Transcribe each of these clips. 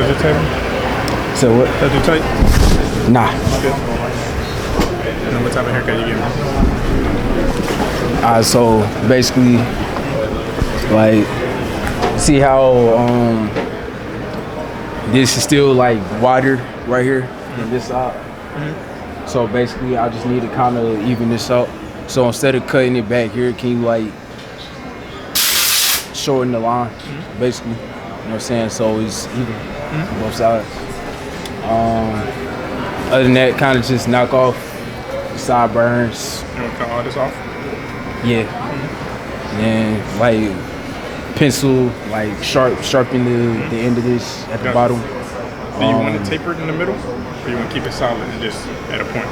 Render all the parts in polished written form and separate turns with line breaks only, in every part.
Touch your table?
So what?
Touch your tape?
Nah.
Good. And what type of haircut you getting?
So basically, like, see how this is still like wider right here than this side. So basically, I just need to kind of even this out. So instead of cutting it back here, can you like shorten the line, basically? You know what I'm saying? So it's even on both sides. Other than that, kind of just knock off the sideburns.
You want to cut all this off?
Yeah. And like pencil, like sharpen the end of this at the bottom.
Do you want to taper it in the middle, or you want to keep it solid and just at a point?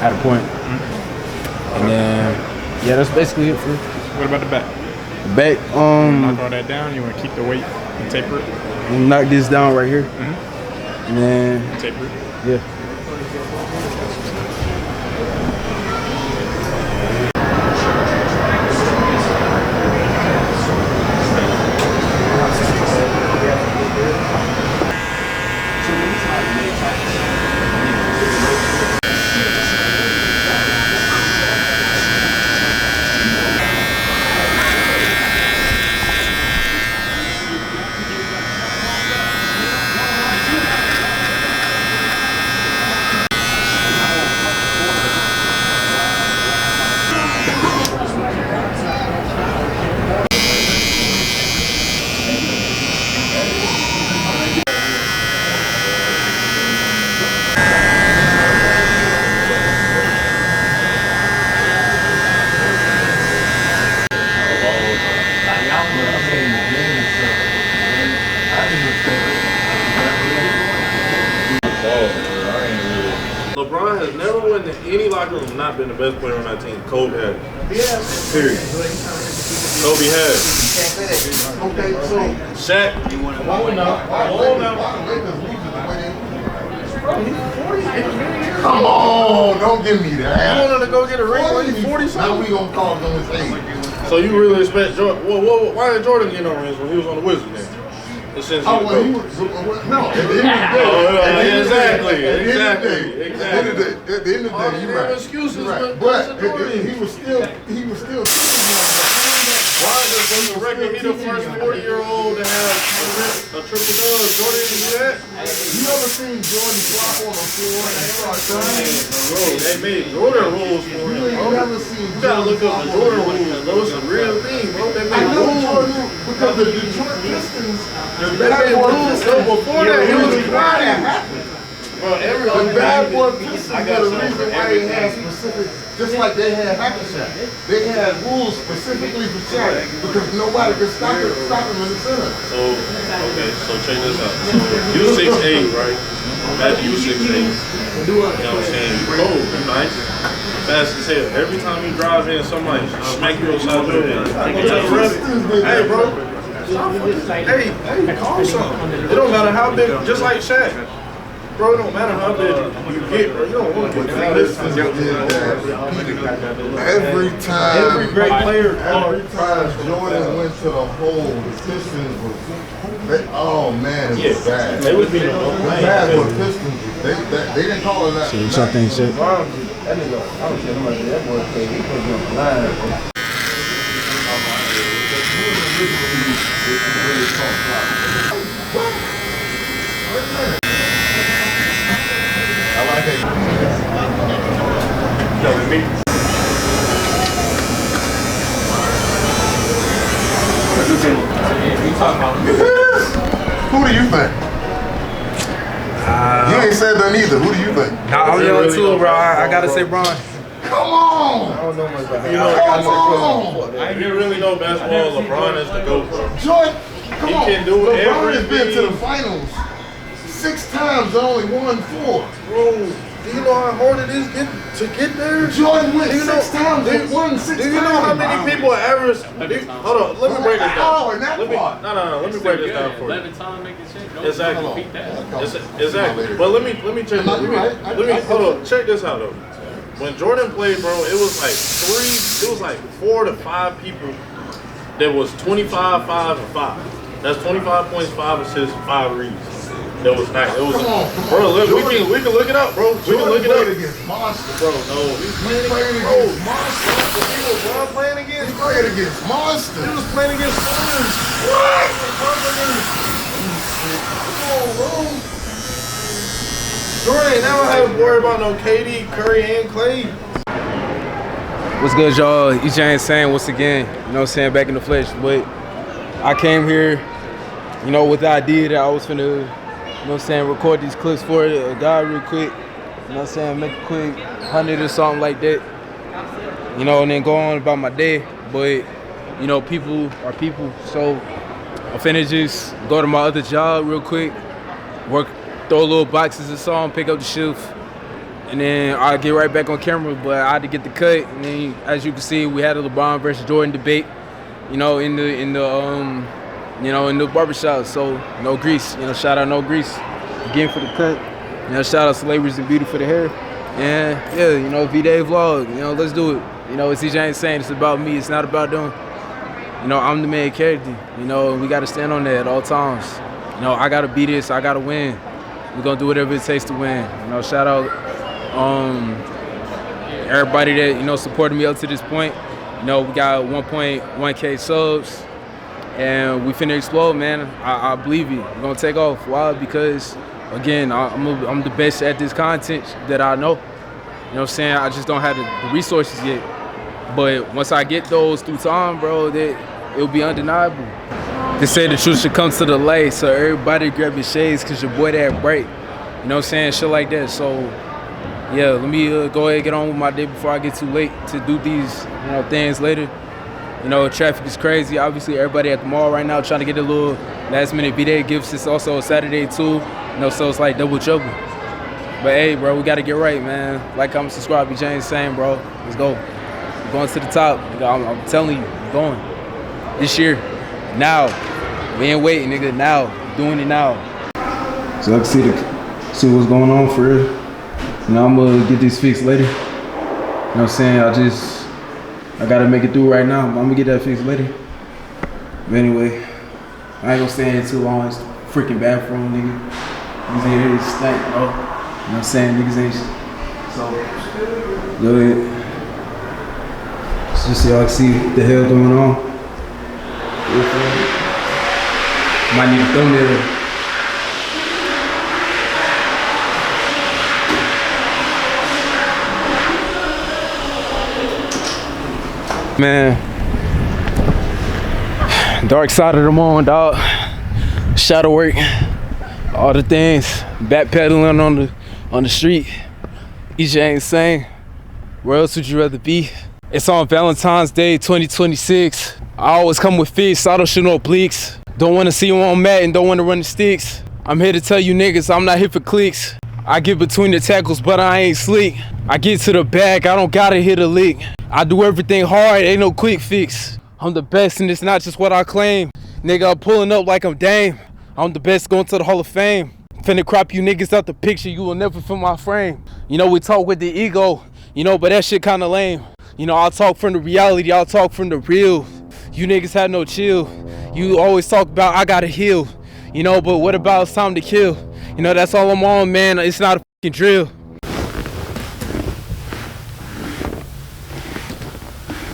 At a point. And then, yeah, that's basically it for
What about the back?
the back.
Knock all that down. You want to keep the weight and taper it?
Knock this down right here. And then,
Taper it.
yeah.
LeBron has never went to any locker room not been the best player on that team. Kobe has. Period. Kobe has.
Okay, so
Shaq. Come on now.
come on, don't give me
You
that.
wanted to go get a ring when you 40
Now
something?
we gonna call him his age.
So you really expect Jordan? Why did Jordan get no rings when he was on the Wizards then? Since
Oh,
he
well, he
was
was, no, at the end of the day.
exactly.
At the end of the day, you're
All these
right.
damn excuses,
You're right.
but
But he was still
Why does the record he the first 40-year-old to have a triple dub? Jordan didn't do that?
You ever seen Jordan flop on the floor and start crying?
Bro, they made Jordan rules for him,
You ain't
bro.
never seen
You gotta look up the Jordan rules. Those are real things, bro. They
I
made
know
rules.
Jordan because the Detroit Pistons,
They made rules. So before that, he was crying. Bro, every
the
other
bad
game
boy
is-
Pistons
I
are
got
the
something
reason
for
why they had
everything.
specific, just like they had Hackashack. They had rules specifically for Shaq because nobody could stop him in the center.
So, okay, so check this out. So, you 6'8", right? Imagine you 6'8". You know what I'm saying? You cold, you nice. Fast as hell. Every time you drive in, somebody smack you upside your head. Hey, bro. Hey, call something. It don't matter how big, just like Shaq. Bro, it don't matter how big you get, bro. You don't want to get that.
Every time,
Every great player.
every time Jordan went to the hole, the Pistons was, oh man, it was bad.
They would be the
It was bad for the Pistons. They didn't call it that.
See, something shit.
Who do you think? You ain't said that either. Who do you think?
Nah, I'm young too, bro. I gotta say Bron.
Come on!
You know,
Come on!
if you really know basketball, LeBron is the GOAT, bro.
Jordan, come
He
on.
can do
LeBron has been to the
everything.
finals 6 times and only won 4.
Bro, do you know how hard it is to get there?
Jordan went
Do you
6 times and won 6 times.
Do you know how many people average? Hold on, let me break this
Oh, and
down.
that part.
No, let me break this down for you.
11 times making shit. Don't
Exactly.
beat that.
Exactly. But let me check.
No, you're right.
Let me hold on. Check this out though. When Jordan played, bro, it was like 4 to 5 people that was 25, 5, and 5. That's 25 points, 5 assists, 5 reads. That was nice. It was,
Come on, come
bro.
on.
Look, we can look it up, bro. We can look it up,
against Monster.
bro. No, he's
He's playing against Monster.
He was LeBron playing against.
He's playing against Monster.
He was playing against Spurs.
What?
Jordan ain't never had to worry about no KD, Curry, and Clay.
What's good, y'all? EJ Insane once again, you know what I'm saying, back in the flesh. But I came here, you know, with the idea that I was finna, you know what I'm saying, record these clips for a guy real quick, you know what I'm saying, make a quick 100 or something like that, you know, and then go on about my day. But, you know, people are people, so I'm finna just go to my other job real quick, work, throw little boxes or something, pick up the shift, and then I'll get right back on camera. But I had to get the cut, and then as you can see, we had a LeBron versus Jordan debate, you know, in the barbershop. So no grease, you know, shout out No Grease again for the cut, you know, shout out Celebrities and Beauty for the hair, and yeah, you know, V-Day vlog, you know, let's do it. You know, it's EJ Insane, it's about me, it's not about them. You know, I'm the main character, you know, we gotta stand on that at all times. You know, I gotta be this, I gotta win. We're gonna do whatever it takes to win. You know, shout out everybody that, you know, supported me up to this point. You know, we got 1.1K subs, and we finna explode, man. I believe it. We're gonna take off. Why? Because, again, I'm the best at this content that I know. You know what I'm saying? I just don't have the resources yet. But once I get those through time, bro, it'll be undeniable. They say the truth should come to the light, so everybody grab your shades, cause your boy that bright. You know what I'm saying? Shit like that. So yeah, let me go ahead and get on with my day before I get too late to do these, you know, things later. You know, traffic is crazy. Obviously, everybody at the mall right now trying to get a little last minute B-Day gifts. It's also a Saturday too, you know, so it's like double trouble. But hey, bro, we gotta get right, man. Like, comment, subscribe, be James Same, bro. Let's go. We're going to the top. I'm telling you, we're going. This year, now. We ain't waiting, nigga. Now, doing it now. So I can see what's going on for real. You know, I'm gonna get this fixed later. You know what I'm saying? I gotta make it through right now. I'm gonna get that fixed later. But anyway, I ain't gonna stay in too long. It's freaking bathroom, nigga. Niggas in here stank, bro. You know what I'm saying? Niggas ain't. So, go ahead. Just so y'all can see what the hell going on. Might need a thumbnail. Man, dark side of the moon, dog. Shadow work, all the things. Backpedaling on the street. EJ Insane. Where else would you rather be? It's on Valentine's Day 2026. I always come with fists, I don't shoot no obliques. Don't wanna see you on mat and don't wanna run the sticks. I'm here to tell you niggas I'm not here for clicks. I get between the tackles, but I ain't sleek. I get to the bag, I don't gotta hit a lick. I do everything hard, ain't no quick fix. I'm the best and it's not just what I claim. Nigga, I'm pulling up like I'm Dame. I'm the best going to the Hall of Fame. Finna crop you niggas out the picture, you will never feel my frame. You know, we talk with the ego, you know, but that shit kinda lame. You know, I'll talk from the reality, I'll talk from the real. You niggas had no chill. You always talk about I gotta heal. You know, but what about it's time to kill? You know, that's all I'm on, man. It's not a fucking drill.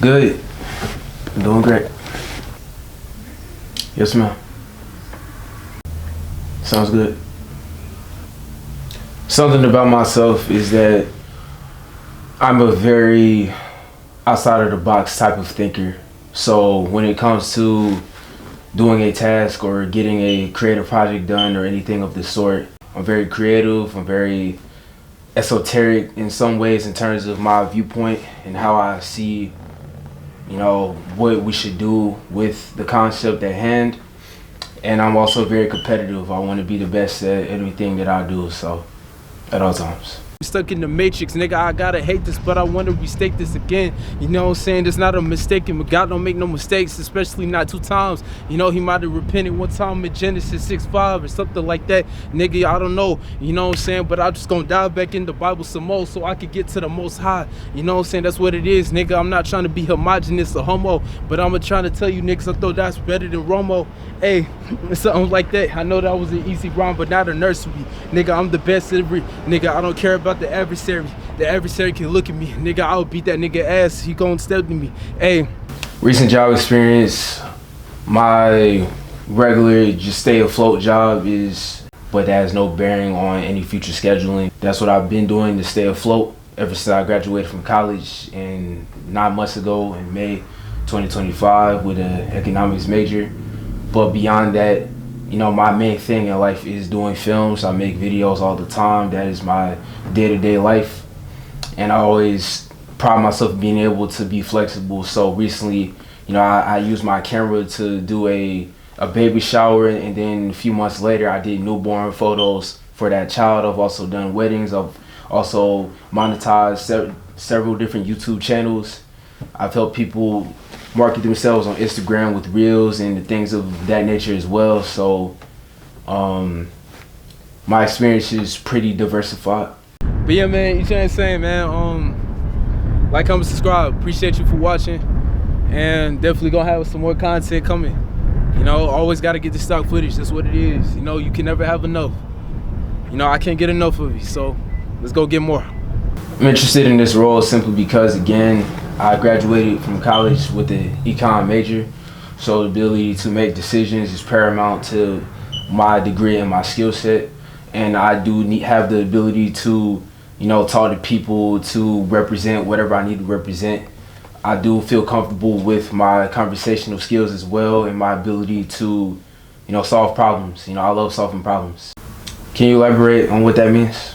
Good. I'm doing great. Yes, ma'am. Sounds good. Something about myself is that I'm a very outside of the box type of thinker. So when it comes to doing a task or getting a creative project done or anything of the sort, I'm very creative, I'm very esoteric in some ways in terms of my viewpoint and how I see, you know, what we should do with the concept at hand. And I'm also very competitive. I want to be the best at everything that I do, so at all times. Stuck in the matrix, nigga. I gotta hate this, but I wanna restate this again. You know what I'm saying? It's not a mistake, but God don't make no mistakes, especially not 2 times. You know, he might have repented 1 time in Genesis 6:5 or something like that. Nigga, I don't know. You know what I'm saying? But I'm just gonna dive back in the Bible some more so I could get to the Most High. You know what I'm saying? That's what it is, nigga. I'm not trying to be homogenous or homo, but I'm trying to tell you niggas, I thought that's better than Romo. Hey, something like that. I know that was an easy rhyme, but not a nursery. Nigga, I'm the best every nigga. I don't care about the adversary. The adversary can look at me, nigga. I'll beat that nigga ass. He gon' step to me. Hey, recent job experience. My regular just stay afloat job but that has no bearing on any future scheduling. That's what I've been doing to stay afloat ever since I graduated from college and 9 months ago in May 2025 with an economics major. But beyond that, you know, my main thing in life is doing films. I make videos all the time. That is my day-to-day life. And I always pride myself in being able to be flexible. So recently, you know, I used my camera to do a baby shower, and then a few months later, I did newborn photos for that child. I've also done weddings. I've also monetized several different YouTube channels. I've helped people market themselves on Instagram with reels and things of that nature as well. So my experience is pretty diversified. But yeah, man, you know what I'm saying, man. Like, comment, subscribe. Appreciate you for watching, and definitely gonna have some more content coming. You know, always gotta get the stock footage. That's what it is. You know, you can never have enough. You know, I can't get enough of you, so let's go get more. I'm interested in this role simply because, again, I graduated from college with an econ major, so the ability to make decisions is paramount to my degree and my skill set. And I do have the ability to, you know, talk to people, to represent whatever I need to represent. I do feel comfortable with my conversational skills as well, and my ability to, you know, solve problems. You know, I love solving problems. Can you elaborate on what that means?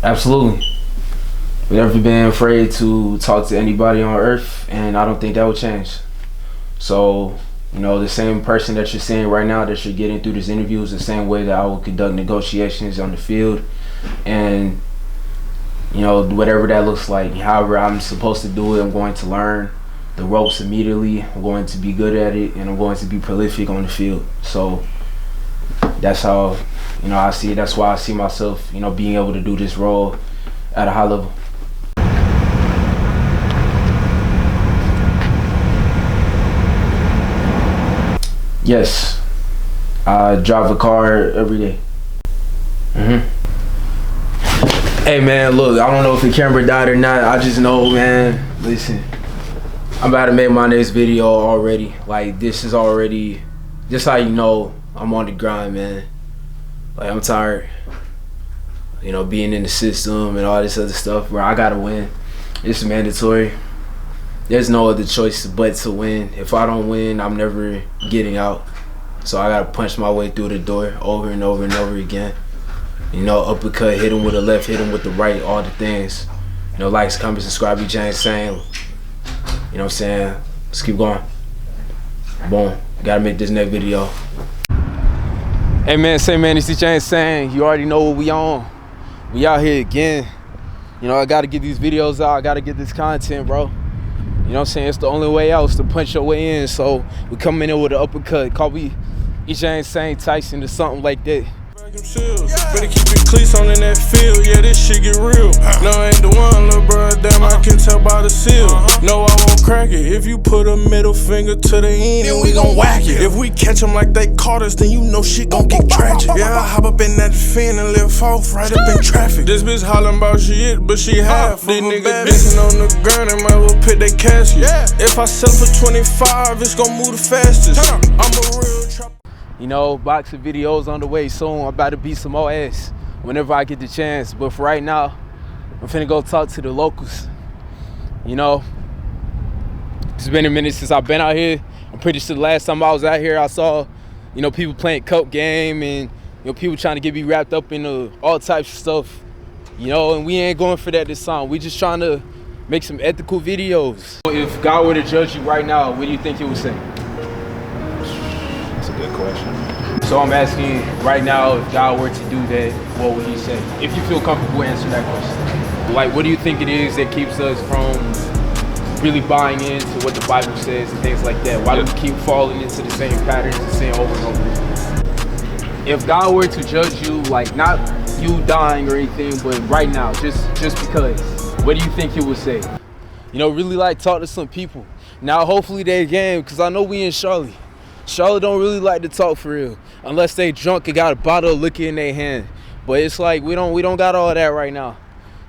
Absolutely. I've never been afraid to talk to anybody on earth, and I don't think that will change. So, you know, the same person that you're seeing right now that you're getting through this interview is the same way that I will conduct negotiations on the field. And, you know, whatever that looks like, however I'm supposed to do it, I'm going to learn the ropes immediately. I'm going to be good at it, and I'm going to be prolific on the field. So that's how, you know, I see it. That's why I see myself, you know, being able to do this role at a high level. Yes, I drive a car every day. Hey man, look, I don't know if the camera died or not. I just know, man, listen, I'm about to make my next video already. Like, this is already, just how you know I'm on the grind, man. Like, I'm tired, you know, being in the system and all this other stuff where I gotta win. It's mandatory. There's no other choice but to win. If I don't win, I'm never getting out. So I gotta punch my way through the door over and over and over again. You know, uppercut, hit him with the left, hit him with the right, all the things. You know, like, comment, subscribe, you James saying. You know what I'm saying? Let's keep going. Boom. Gotta make this next video. Hey man, say man, it's James saying. You already know what we on. We out here again. You know, I gotta get these videos out. I gotta get this content, bro. You know what I'm saying? It's the only way out is to punch your way in. So we coming in with an uppercut. Call me Each Saint Tyson or something like that.
Better keep your cleats on in that field, yeah, this shit get real. No, I ain't the one, little bro, damn, I can tell by the seal. No, I won't crack it. If you put a middle finger to the end, then we gon' whack it. If we catch them like they caught us, then you know shit gon' get tragic. Yeah, I hop up in that fin and lift off right up in traffic. This bitch hollering about shit, but she half. These niggas dissing on the ground and might well pit they casket. If I sell for 25, it's gon' move the fastest. I'm a real trapper.
You know, boxing videos on the way soon. I'm about to beat some more ass whenever I get the chance. But for right now, I'm finna go talk to the locals. You know, it's been a minute since I've been out here. I'm pretty sure the last time I was out here, I saw, you know, people playing coke game and, you know, people trying to get me wrapped up in all types of stuff. You know, and we ain't going for that this time. We just trying to make some ethical videos. If God were to judge you right now, what do you think he would say?
a good question.
So I'm asking right now, if God were to do that, what would he say? If you feel comfortable answering that question. Like, what do you think it is that keeps us from really buying into what the Bible says and things like that? Why do we keep falling into the same patterns and sin over and over? If God were to judge you, like not you dying or anything, but right now, just because, what do you think he would say? You know, really like talk to some people. Now, hopefully they can, because I know we in Charlotte. Charlotte don't really like to talk for real, unless they drunk and got a bottle of liquor in their hand. But it's like we don't got all that right now.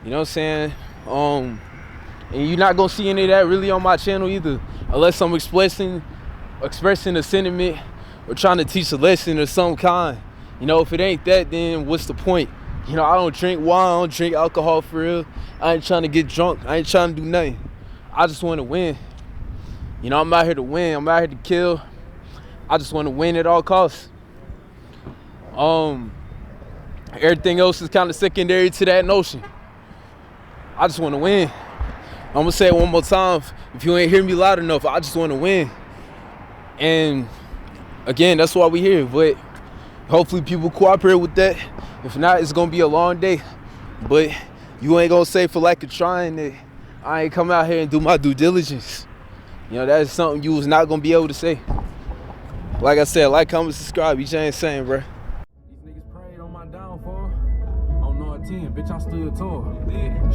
You know what I'm saying? And you're not gonna see any of that really on my channel either, unless I'm expressing a sentiment or trying to teach a lesson of some kind. You know, if it ain't that, then what's the point? You know, I don't drink wine, I don't drink alcohol for real. I ain't trying to get drunk, I ain't trying to do nothing. I just want to win. You know, I'm out here to win, I'm out here to kill. I just want to win at all costs. Everything else is kind of secondary to that notion. I just want to win. I'm gonna say it one more time. If you ain't hear me loud enough, I just want to win. And again, that's why we here. But hopefully people cooperate with that. If not, it's gonna be a long day. But you ain't gonna say for lack of trying that I ain't come out here and do my due diligence. You know, that is something you was not gonna be able to say. Like I said, like, comment, subscribe. You ain't saying, bro.
These niggas prayed on my downfall. On no 10, bitch, I stood tall.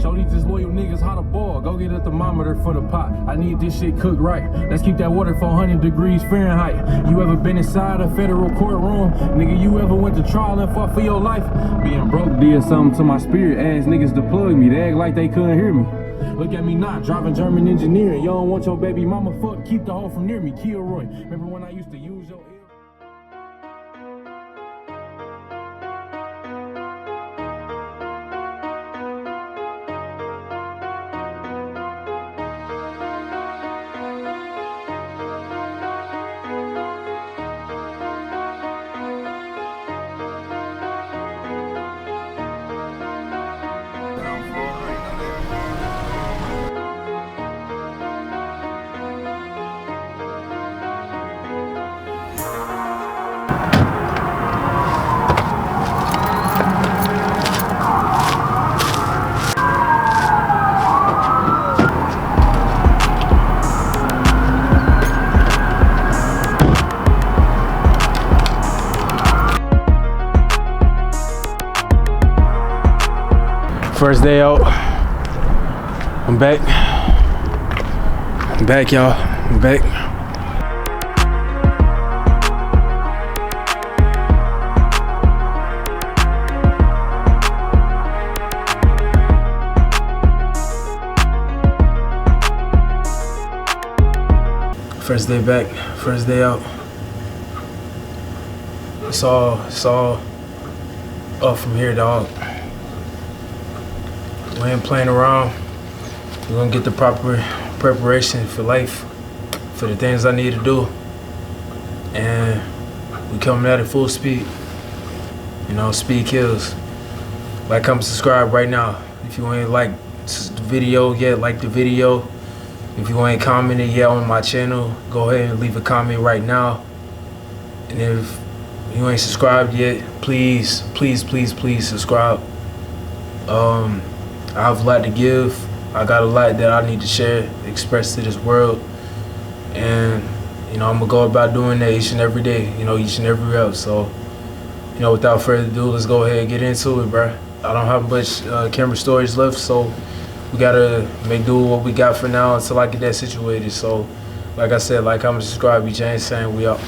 Show these disloyal niggas how to ball. Go get a thermometer for the pot. I need this shit cooked right. Let's keep that water 400 degrees Fahrenheit. You ever been inside a federal courtroom? Nigga, you ever went to trial and fought for your life? Being broke did something to my spirit. Ass niggas to plug me. They act like they couldn't hear me. Look at me not driving German engineering. You don't want your baby mama fuck. Keep the hoe from near me. Kilroy. Remember when I used to use your
First day out. I'm back. I'm back, y'all. I'm back. First day back. First day out. It's all up from here, dog. We ain't playing around. We're gonna get the proper preparation for life, for the things I need to do. And we coming at it full speed. You know, speed kills. Like, comment, subscribe right now. If you ain't like the video yet, like the video. If you ain't commented yet on my channel, go ahead and leave a comment right now. And if you ain't subscribed yet, please, please, please, please subscribe. I have a lot to give. I got a lot that I need to share, express to this world. And, you know, I'm gonna go about doing that each and every day, you know, each and every rep. So, you know, without further ado, let's go ahead and get into it, bro. I don't have much camera storage left, so we gotta make do with what we got for now until I get that situated. So, like I said, like, comment, subscribe. We James saying we out.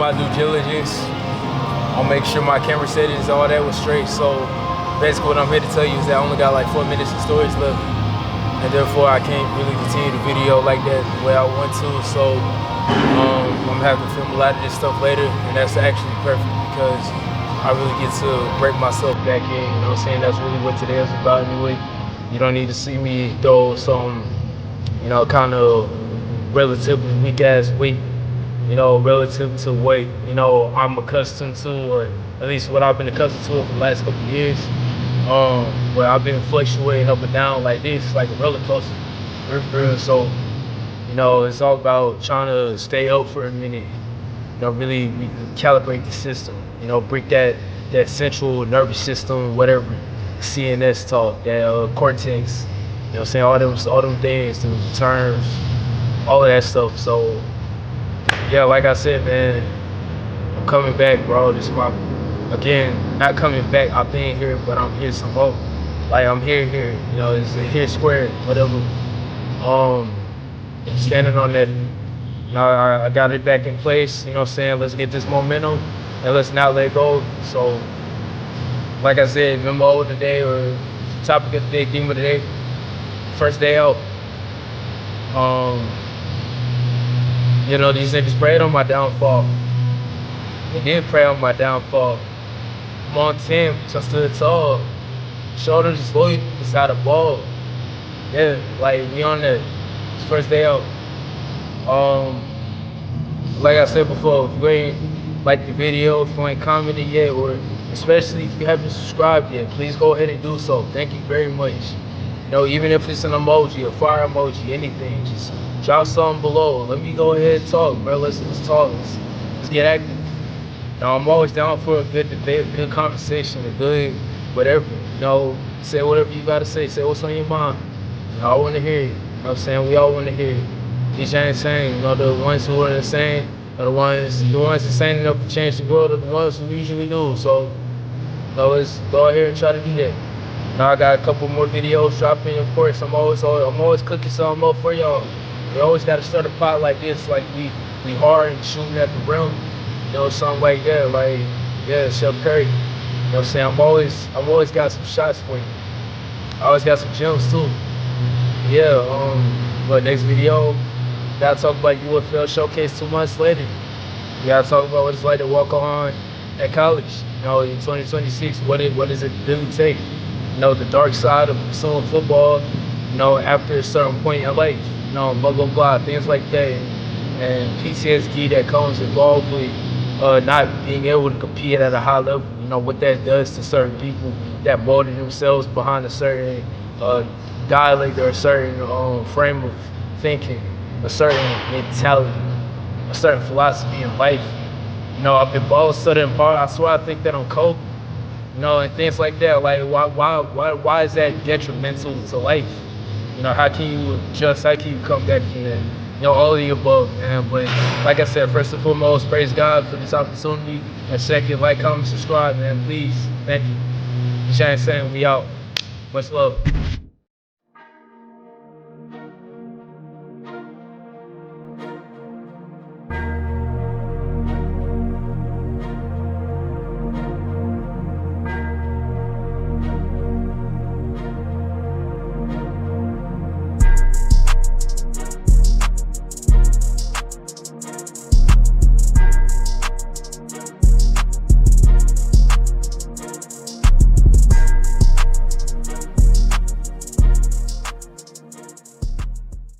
my due diligence. I'll make sure my camera settings, all that was straight. So basically what I'm here to tell you is that I only got like 4 minutes of storage left. And therefore I can't really continue the video like that the way I want to. So I'm gonna have to film a lot of this stuff later, and that's actually perfect because I really get to break myself back in, you know what I'm saying? That's really what today is about anyway. You don't need to see me throw some, you know, kind of relatively weak ass weight, you know, relative to what, you know, I'm accustomed to, or at least what I've been accustomed to for the last couple of years. Where I've been fluctuating up and down like this, like a roller coaster. So, you know, it's all about trying to stay up for a minute, you know, really calibrate the system, you know, break that central nervous system, whatever, CNS talk, that cortex, you know what I'm saying, all them things, the terms, all of that stuff. So, yeah, like I said, man, I'm coming back, bro. This is my, again, not coming back, I've been here, but I'm here some more. Like, I'm here, you know, it's here squared, whatever. Standing on that, you know, I got it back in place, you know what I'm saying? Let's get this momentum and let's not let go. So, like I said, memo of the day or topic of the day, theme of the day, first day out. You know, these niggas prayed on my downfall. They did pray on my downfall. I'm on 10, so I stood tall. Showed them just loyal beside the ball. Yeah, like we on that. It's first day out. Like I said before, if you ain't liked the video, if you ain't commented yet, or especially if you haven't subscribed yet, please go ahead and do so. Thank you very much. You know, even if it's an emoji, a fire emoji, anything, just drop something below. Let me go ahead and talk, bro. Let's talk. Let's get active. You know, I'm always down for a good debate, a good conversation, a good whatever. You know, say whatever you gotta say. Say what's on your mind. You know, I want to hear it. You know what I'm saying? We all want to hear it. These ain't saying, you know, the ones who are insane are the ones insane enough to change the world are the ones who usually do. So, you know, let's go out here and try to do that. Now I got a couple more videos dropping. Of course, I'm always cooking something up for y'all. We always got to start a pot like this, like we hard and shooting at the rim. You know, something like that, like, yeah, Chef Curry. You know what I'm saying? I've always got some shots for you. I always got some gems too. Yeah, but next video, gotta talk about UFL Showcase 2 months later. We gotta talk about what it's like to walk on at college. You know, in 2026, what does it really take? You know, the dark side of pursuing football, you know, after a certain point in your life, you know, blah, blah, blah, things like that. And PTSD that comes involved with not being able to compete at a high level, you know, what that does to certain people that molded themselves behind a certain dialect or a certain frame of thinking, a certain mentality, a certain philosophy in life. You know, I've been balling so damn hard, I swear I think that I'm cold. You know, and things like that. Like, why is that detrimental to life? You know, how can you adjust? How can you come back from that? You know, all of the above, man. But like I said, first and foremost, praise God for this opportunity. And second, like, comment, subscribe, man. Please, thank you. Shane saying we out. Much love.